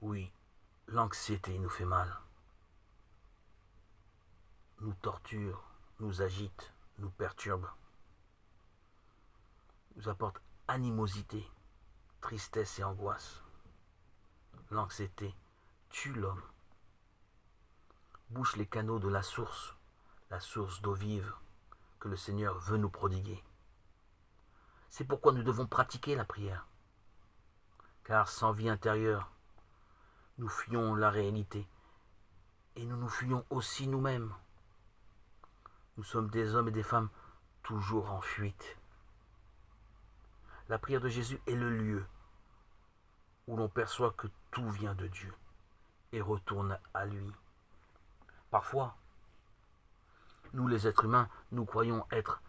Oui, l'anxiété nous fait mal, nous torture, nous agite, nous perturbe, nous apporte animosité, tristesse et angoisse. L'anxiété tue l'homme, bouche les canaux de la source d'eau vive que le Seigneur veut nous prodiguer. C'est pourquoi nous devons pratiquer la prière, car sans vie intérieure, nous fuyons la réalité et nous nous fuyons aussi nous-mêmes. Nous sommes des hommes et des femmes toujours en fuite. La prière de Jésus est le lieu où l'on perçoit que tout vient de Dieu et retourne à lui. Parfois, nous les êtres humains, nous croyons être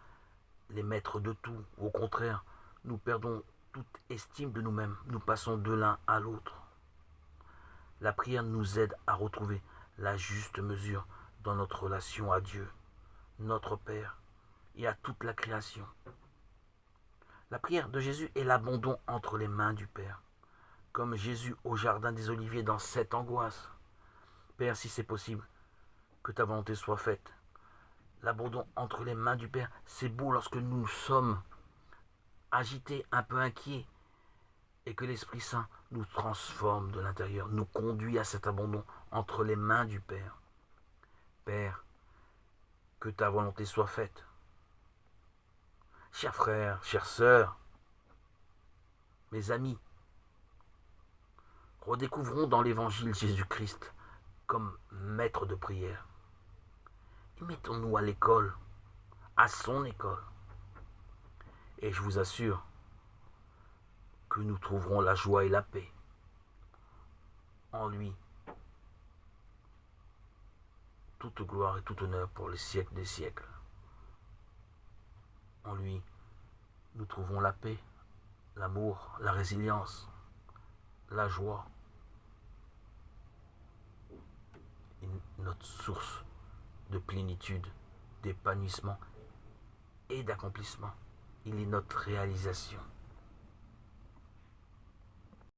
les maîtres de tout. Au contraire, nous perdons toute estime de nous-mêmes. Nous passons de l'un à l'autre. La prière nous aide à retrouver la juste mesure dans notre relation à Dieu, notre Père, et à toute la création. La prière de Jésus est l'abandon entre les mains du Père, comme Jésus au jardin des Oliviers dans cette angoisse. Père, si c'est possible, que ta volonté soit faite. L'abandon entre les mains du Père, c'est beau lorsque nous sommes agités, un peu inquiets, et que l'Esprit Saint nous transforme de l'intérieur, nous conduit à cet abandon entre les mains du Père. Père, que ta volonté soit faite. Chers frères, chères sœurs, mes amis, redécouvrons dans l'Évangile Jésus-Christ comme maître de prière. Et mettons-nous à l'école, à son école. Et je vous assure que nous trouverons la joie et la paix en lui. Toute gloire et tout honneur pour les siècles des siècles. En lui, nous trouvons la paix, l'amour, la résilience, la joie, et notre source de plénitude, d'épanouissement et d'accomplissement. Il est notre réalisation.